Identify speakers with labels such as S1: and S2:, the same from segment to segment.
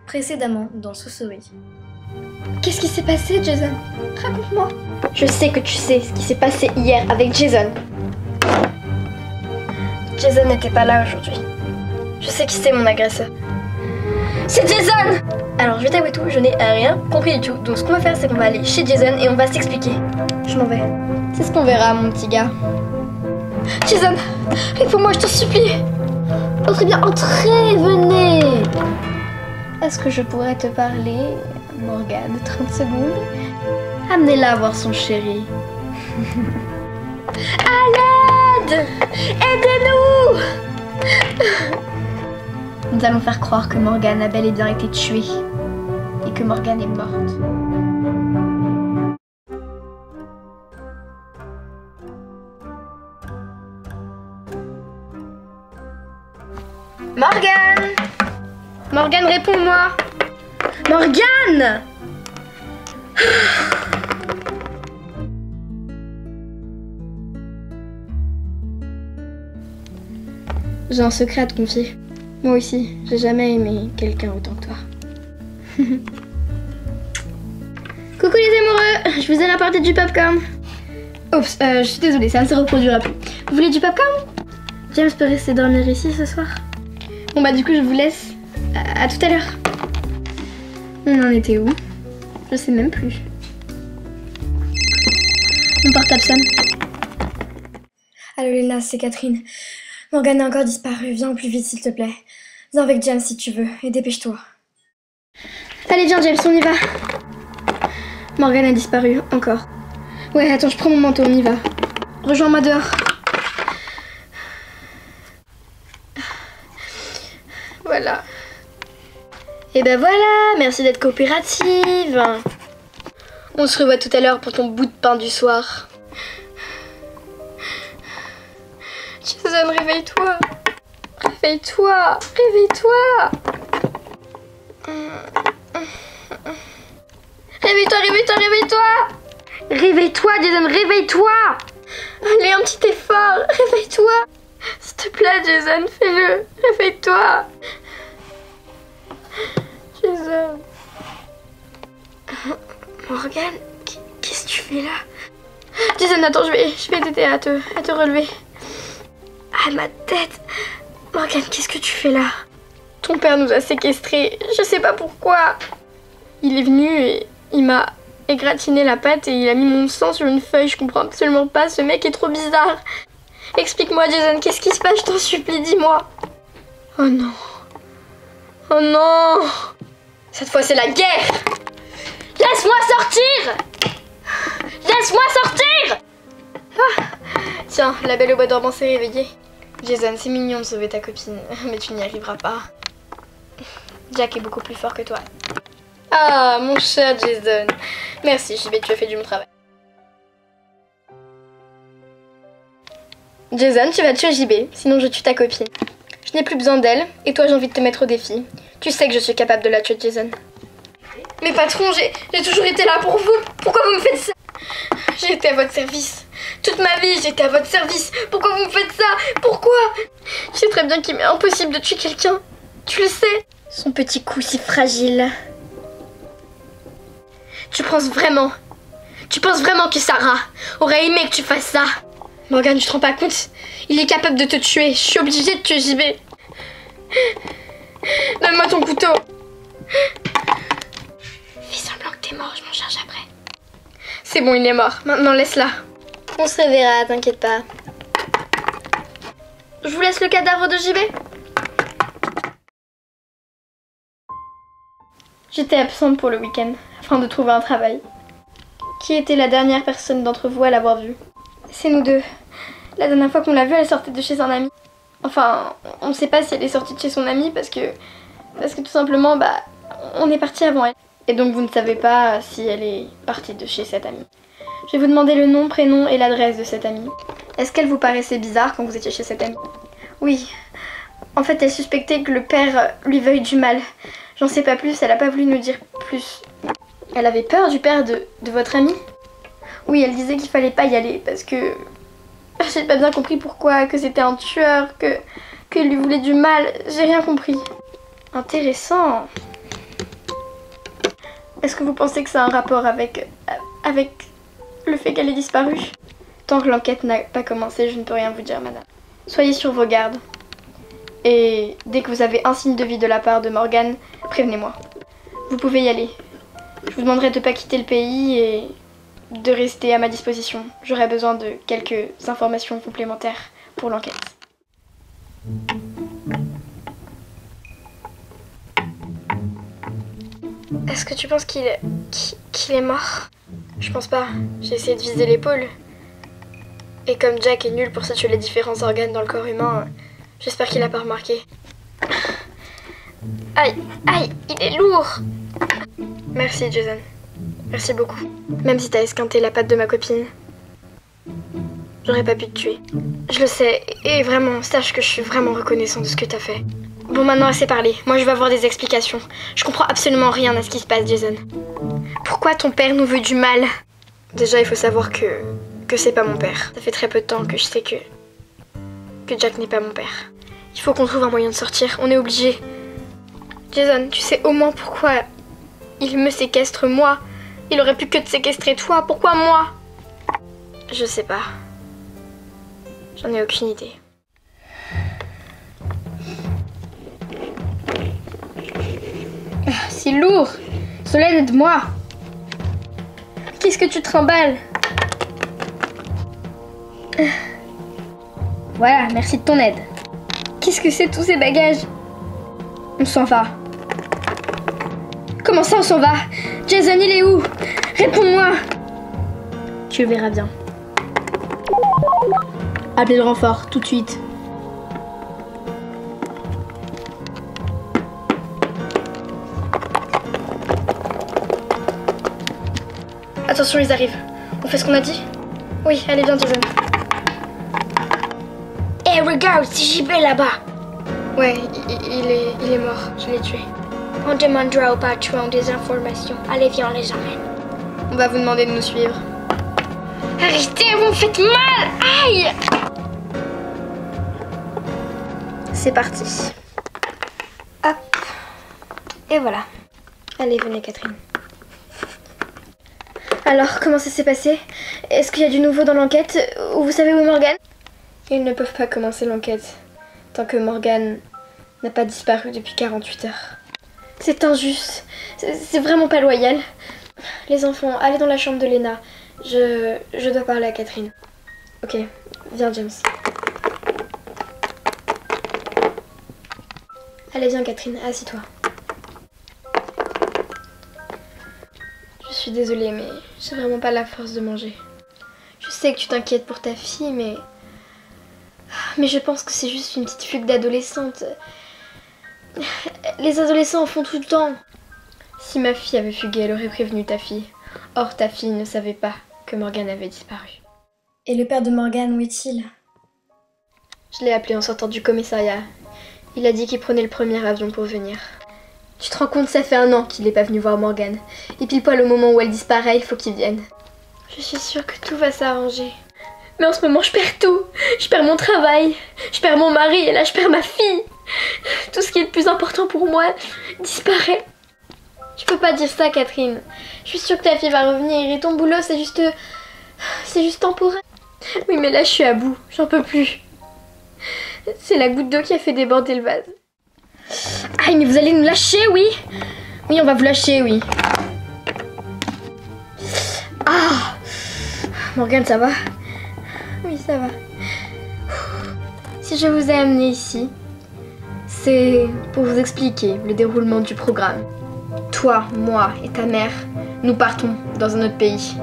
S1: Précédemment dans Sous-Souris.
S2: Qu'est-ce qui s'est passé, Jason? Raconte-moi.
S3: Je sais que tu sais ce qui s'est passé hier avec Jason. Jason n'était pas là aujourd'hui. Je sais qui c'est mon agresseur. C'est Jason! Alors je vais t'avouer tout, je n'ai rien compris du tout. Donc ce qu'on va faire, c'est qu'on va aller chez Jason et on va s'expliquer. Je m'en vais.
S2: C'est ce qu'on verra, mon petit gars.
S3: Jason, réponds-moi, je t'en supplie. Entrez bien, entrez, venez.
S2: Est-ce que je pourrais te parler, Morgane, 30 secondes? Amenez-la voir son chéri.
S3: À l'aide! Aidez-nous!
S2: Nous allons faire croire que Morgane a bel et bien été tuée et que Morgane est morte.
S3: Morgane!
S2: Morgane, réponds-moi! Morgane! J'ai un secret à te confier. Moi aussi, j'ai jamais aimé quelqu'un autant que toi. Coucou les amoureux, je vous ai rapporté du popcorn. Oups, je suis désolée, ça ne se reproduira plus. Vous voulez du popcorn? James peut rester dormir ici ce soir. Bon bah du coup je vous laisse. À tout à l'heure. On en était où? Je sais même plus. Mon portable sonne.
S1: Allô Léna, c'est Catherine. Morgane a encore disparu, viens au plus vite s'il te plaît. Viens avec James si tu veux, et dépêche-toi.
S2: Allez viens James, on y va. Morgane a disparu, encore. Ouais, attends, je prends mon manteau, on y va. Rejoins-moi dehors. Voilà. Et ben voilà, merci d'être coopérative. On se revoit tout à l'heure pour ton bout de pain du soir. Jason, réveille-toi. Réveille-toi. Réveille-toi. Réveille-toi, réveille-toi, réveille-toi. Réveille-toi, Jason, réveille-toi. Allez, un petit effort. Réveille-toi. S'il te plaît, Jason, fais-le. Réveille-toi. Jason. Morgane, qu'est-ce que tu fais là? Jason, attends, je vais t'aider à te relever. Ah, ma tête. Morgane, qu'est-ce que tu fais là? Ton père nous a séquestrés. Je sais pas pourquoi. Il est venu et il m'a égratigné la patte et il a mis mon sang sur une feuille. Je comprends absolument pas. Ce mec est trop bizarre. Explique-moi, Jason, qu'est-ce qui se passe? Je t'en supplie, dis-moi. Oh non. Oh non. Cette fois, c'est la guerre. Laisse-moi sortir. Laisse-moi sortir. Ah. Tiens, la belle au bois dormant s'est réveillée. Jason, c'est mignon de sauver ta copine, mais tu n'y arriveras pas. Jack est beaucoup plus fort que toi. Ah, mon cher Jason. Merci, JB, tu as fait du bon travail. Jason, tu vas tuer JB, sinon je tue ta copine. Je n'ai plus besoin d'elle, et toi j'ai envie de te mettre au défi. Tu sais que je suis capable de la tuer, Jason. Mais patron, j'ai toujours été là pour vous. Pourquoi vous me faites ça? J'ai été à votre service. Toute ma vie, j'ai été à votre service. Pourquoi vous me faites ça? Pourquoi? Je sais très bien qu'il m'est impossible de tuer quelqu'un. Tu le sais. Son petit cou si fragile. Tu penses vraiment que Sarah aurait aimé que tu fasses ça? Morgane, tu te rends pas compte? Il est capable de te tuer. Je suis obligée de tuer JB. Donne-moi ton couteau. Fais semblant que t'es mort, je m'en charge après. C'est bon, il est mort. Maintenant, laisse-la. On se reverra, t'inquiète pas. Je vous laisse le cadavre de JB. J'étais absente pour le week-end, afin de trouver un travail. Qui était la dernière personne d'entre vous à l'avoir vue? C'est nous deux. La dernière fois qu'on l'a vue, elle sortait de chez un ami. Enfin, on ne sait pas si elle est sortie de chez son ami parce que tout simplement, on est parti avant elle. Et donc vous ne savez pas si elle est partie de chez cette amie. Je vais vous demander le nom, prénom et l'adresse de cette amie. Est-ce qu'elle vous paraissait bizarre quand vous étiez chez cette amie? Oui. En fait, elle suspectait que le père lui veuille du mal. J'en sais pas plus, elle a pas voulu nous dire plus. Elle avait peur du père de votre amie? Oui, elle disait qu'il fallait pas y aller parce que... J'ai pas bien compris pourquoi, que c'était un tueur, qu'il lui voulait du mal. J'ai rien compris. Intéressant. Est-ce que vous pensez que ça a un rapport avec le fait qu'elle ait disparu? Tant que l'enquête n'a pas commencé, je ne peux rien vous dire, madame. Soyez sur vos gardes. Et dès que vous avez un signe de vie de la part de Morgan, prévenez-moi. Vous pouvez y aller. Je vous demanderai de ne pas quitter le pays et de rester à ma disposition. J'aurai besoin de quelques informations complémentaires pour l'enquête. Est-ce que tu penses qu'il est mort? Je pense pas. J'ai essayé de viser l'épaule. Et comme Jack est nul pour situer les différents organes dans le corps humain, j'espère qu'il a pas remarqué. Aïe, aïe, il est lourd. Merci Jason. Merci beaucoup. Même si t'as esquinté la patte de ma copine, j'aurais pas pu te tuer. Je le sais, et vraiment, sache que je suis vraiment reconnaissant de ce que t'as fait. Bon, maintenant assez parlé. Moi, je vais avoir des explications. Je comprends absolument rien à ce qui se passe, Jason. Pourquoi ton père nous veut du mal? Déjà, il faut savoir que c'est pas mon père. Ça fait très peu de temps que je sais que Jack n'est pas mon père. Il faut qu'on trouve un moyen de sortir. On est obligé. Jason, tu sais au moins pourquoi il me séquestre moi? Il aurait pu que te séquestrer toi. Pourquoi moi? Je sais pas. J'en ai aucune idée. C'est lourd. Solène, aide-moi. Qu'est-ce que tu trimbales? Voilà, merci de ton aide. Qu'est-ce que c'est tous ces bagages? On s'en va. Comment ça on s'en va? Jason, il est où? Réponds-moi. Tu le verras bien. Appelez le renfort, tout de suite. Attention, ils arrivent. On fait ce qu'on a dit? Oui, allez, viens, Jason. Hé, regarde, c'est JB là-bas. Ouais, il est mort. Je l'ai tué. On demandera au patron des informations. Allez, viens, on les emmène. On va vous demander de nous suivre. Arrêtez, vous me faites mal! Aïe! C'est parti. Hop. Et voilà. Allez, venez, Catherine. Alors, comment ça s'est passé? Est-ce qu'il y a du nouveau dans l'enquête? Vous savez où est Morgan? Ils ne peuvent pas commencer l'enquête tant que Morgan n'a pas disparu depuis 48 heures. C'est injuste. C'est vraiment pas loyal. Les enfants, allez dans la chambre de Lena. Je dois parler à Catherine. Ok, viens James. Allez, viens Catherine, assis-toi. Je suis désolée, mais j'ai vraiment pas la force de manger. Je sais que tu t'inquiètes pour ta fille, mais je pense que c'est juste une petite fugue d'adolescente. Les adolescents en font tout le temps. Si ma fille avait fugué, elle aurait prévenu ta fille. Or, ta fille ne savait pas que Morgan avait disparu.
S1: Et le père de Morgan, où est-il?
S2: Je l'ai appelé en sortant du commissariat. Il a dit qu'il prenait le premier avion pour venir. Tu te rends compte, ça fait 1 an qu'il n'est pas venu voir Morgan. Et pile poil au moment où elle disparaît, il faut qu'il vienne. Je suis sûre que tout va s'arranger. Mais en ce moment, je perds tout. Je perds mon travail, je perds mon mari et là, je perds ma fille. Tout ce qui est le plus important pour moi disparaît. Tu peux pas dire ça, Catherine. Je suis sûre que ta fille va revenir et ton boulot, c'est juste temporaire. Oui, mais là, je suis à bout. J'en peux plus. C'est la goutte d'eau qui a fait déborder le vase. Aïe, mais vous allez nous lâcher, oui? Oui, on va vous lâcher, oui. Ah! Morgane, ça va? Oui, ça va. Si je vous ai amené ici, c'est pour vous expliquer le déroulement du programme. Toi, moi et ta mère, nous partons dans un autre pays,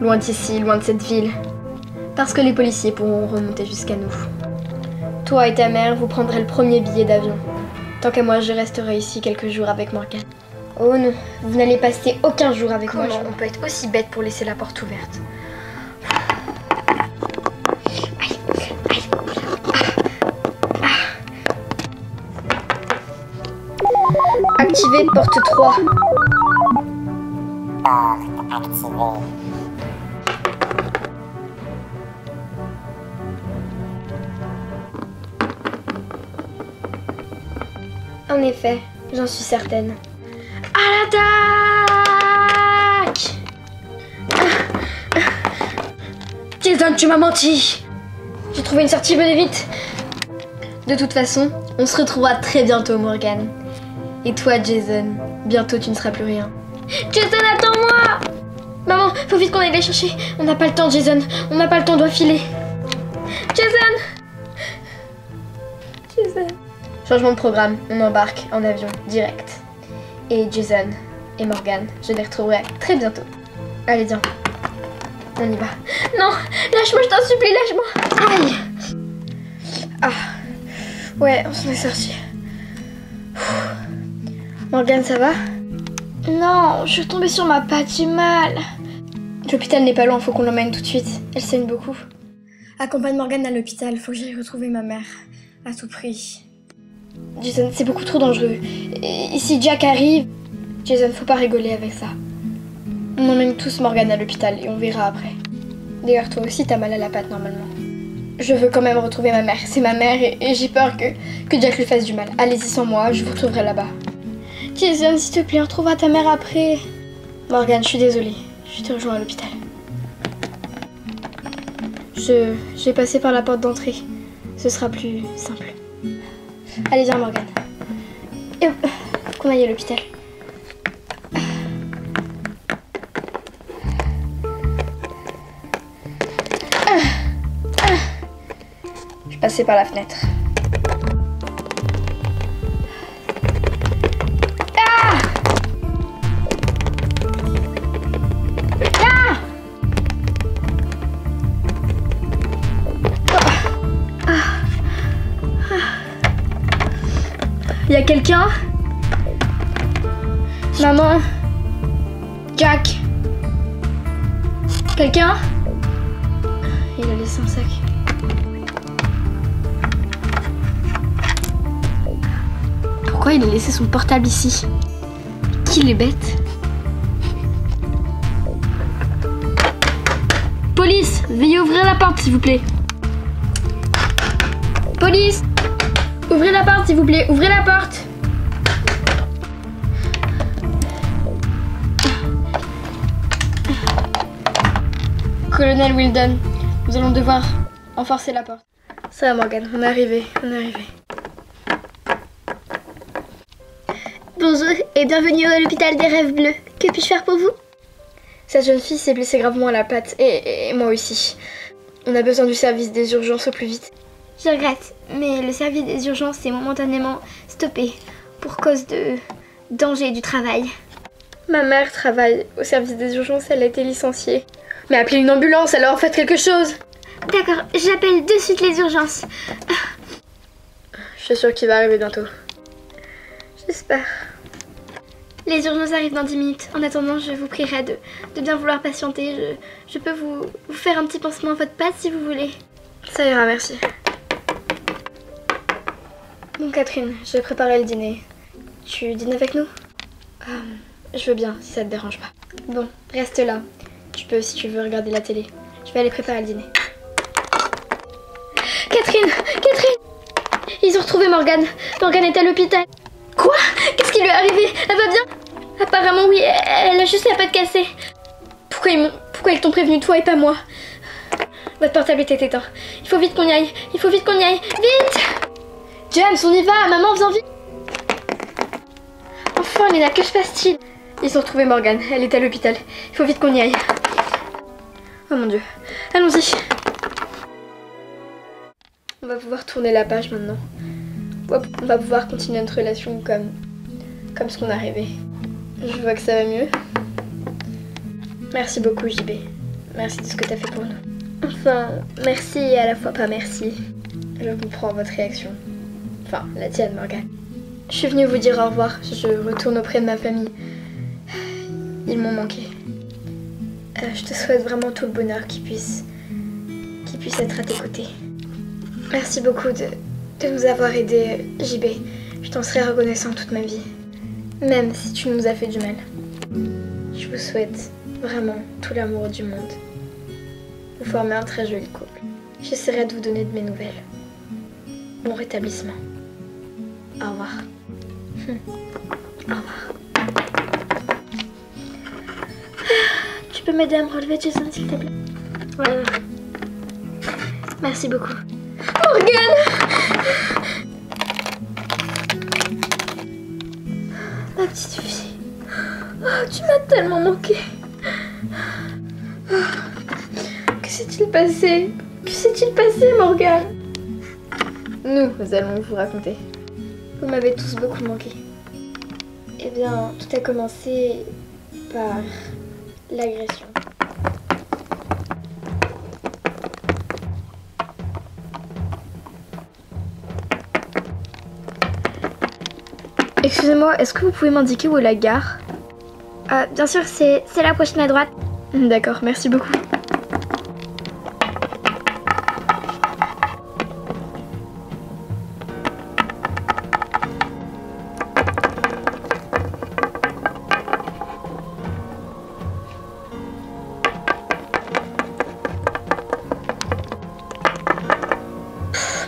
S2: loin d'ici, loin de cette ville, parce que les policiers pourront remonter jusqu'à nous. Toi et ta mère, vous prendrez le premier billet d'avion. Tant qu'à moi, je resterai ici quelques jours avec Morgan. Oh non, vous n'allez passer aucun jour avec moi. Comment on peut être aussi bête pour laisser la porte ouverte? Aïe, aïe. Activez porte 3. En effet, j'en suis certaine. À la
S3: Jason, tu m'as menti. J'ai trouvé une sortie, venez vite. De toute façon, on se retrouvera très bientôt, Morgan. Et toi, Jason, bientôt tu ne seras plus rien. Jason, attends-moi! Maman, faut vite qu'on aille les chercher. On n'a pas le temps, Jason. On n'a pas le temps, on doit filer. Jason! Jason. Changement de programme, on embarque en avion direct. Et Jason et Morgan, je les retrouverai très bientôt. Allez, viens. On y va. Non, lâche-moi, je t'en supplie, lâche-moi. Aïe. Ah. Ouais, on s'en est sorti. Morgan, ça va? Non, je suis tombée sur ma patte, j'ai mal. L'hôpital n'est pas loin, faut qu'on l'emmène tout de suite. Elle saigne beaucoup.
S1: Accompagne Morgan à l'hôpital, faut que j'aille retrouver ma mère. À tout prix.
S3: Jason, c'est beaucoup trop dangereux. Et si Jack arrive... Jason, faut pas rigoler avec ça. On emmène tous Morgan à l'hôpital et on verra après. D'ailleurs, toi aussi, t'as mal à la patte normalement. Je veux quand même retrouver ma mère. C'est ma mère et j'ai peur que Jack lui fasse du mal. Allez-y sans moi, je vous retrouverai là-bas. Jason, s'il te plaît, on retrouvera ta mère après. Morgan, je suis désolée. Je te rejoins à l'hôpital. Je vais passer par la porte d'entrée. Ce sera plus simple. Allez, viens, Morgan. Et hop, faut qu'on aille à l'hôpital. Je vais passer par la fenêtre. Y a quelqu'un? Maman? Jack? Quelqu'un? Il a laissé un sac. Pourquoi il a laissé son portable ici? Qu'il est bête. Police! Veuillez ouvrir la porte, s'il vous plaît. Police! Ouvrez la porte, s'il vous plaît. Ouvrez la porte. Colonel Wildon, nous allons devoir renforcer la porte. Ça va, Morgan, on est arrivé, Bonjour et bienvenue à l'hôpital des rêves bleus. Que puis-je faire pour vous? Cette jeune fille s'est blessée gravement à la patte et moi aussi. On a besoin du service des urgences au plus vite. Je regrette, mais le service des urgences est momentanément stoppé pour cause de danger du travail. Ma mère travaille au service des urgences, elle a été licenciée. Mais appelez une ambulance alors, faites quelque chose. D'accord, j'appelle de suite les urgences. Je suis sûre qu'il va arriver bientôt. J'espère. Les urgences arrivent dans 10 minutes. En attendant, je vous prierai de bien vouloir patienter. Je peux vous faire un petit pansement à votre patte si vous voulez. Ça ira, merci. Bon, Catherine, je vais préparer le dîner. Tu dînes avec nous? Je veux bien, si ça te dérange pas. Bon, reste là. Tu peux, si tu veux, regarder la télé. Je vais aller préparer le dîner. Catherine! Ils ont retrouvé Morgan. Morgan est à l'hôpital. Quoi? Qu'est-ce qui lui est arrivé? Elle va bien? Apparemment, oui, elle a juste la patte cassée. Pourquoi ils t'ont prévenu, toi et pas moi? Votre portable était éteint. Il faut vite qu'on y aille. Vite! James, on y va! Maman, viens vite! Enfin, Léna, que se passe-t-il? Ils ont retrouvé Morgan. Elle est à l'hôpital. Il faut vite qu'on y aille. Oh mon Dieu. Allons-y. On va pouvoir tourner la page maintenant. On va pouvoir continuer notre relation comme ce qu'on a rêvé. Je vois que ça va mieux. Merci beaucoup, JB. Merci de ce que t'as fait pour nous. Enfin, merci et à la fois pas merci. Je comprends votre réaction. Enfin, la tienne, Morgan. Je suis venue vous dire au revoir. Je retourne auprès de ma famille. Ils m'ont manqué. Je te souhaite vraiment tout le bonheur qui puisse être à tes côtés. Merci beaucoup de nous avoir aidés, JB. Je t'en serai reconnaissant toute ma vie. Même si tu nous as fait du mal. Je vous souhaite vraiment tout l'amour du monde. Vous formez un très joli couple. J'essaierai de vous donner de mes nouvelles. Bon rétablissement. Au revoir. Au revoir. Tu peux m'aider à me relever, Jason, s'il te plaît? Voilà. Merci beaucoup.
S2: Morgane!
S3: Ma petite fille.
S2: Oh, tu m'as tellement manqué. Que s'est-il passé? Que s'est-il passé, Morgane? Nous allons vous raconter.
S3: Vous m'avez tous beaucoup manqué. Eh bien, tout a commencé par l'agression.
S2: Excusez-moi, est-ce que vous pouvez m'indiquer où est la gare?
S3: Bien sûr, c'est la prochaine à droite.
S2: D'accord, merci beaucoup.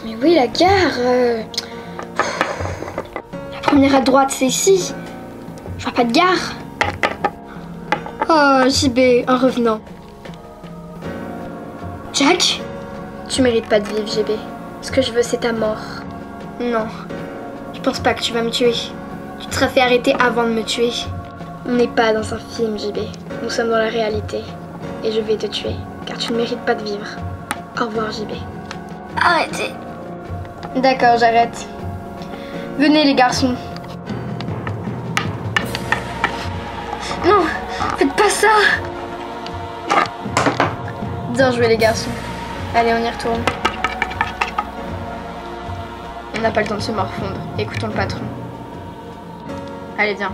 S3: Mais oui, la gare. La première à droite, c'est ici. Je vois pas de gare. Oh, JB, un revenant. Jack?
S2: Tu mérites pas de vivre, GB. Ce que je veux, c'est ta mort.
S3: Non. Je pense pas que tu vas me tuer. Tu te seras fait arrêter avant de me tuer.
S2: On n'est pas dans un film, JB. Nous sommes dans la réalité. Et je vais te tuer, car tu ne mérites pas de vivre. Au revoir, JB.
S3: Arrêtez.
S2: D'accord, j'arrête. Venez, les garçons.
S3: Non, faites pas ça.
S2: Bien joué, les garçons. Allez, on y retourne. On n'a pas le temps de se morfondre. Écoutons le patron. Allez, viens.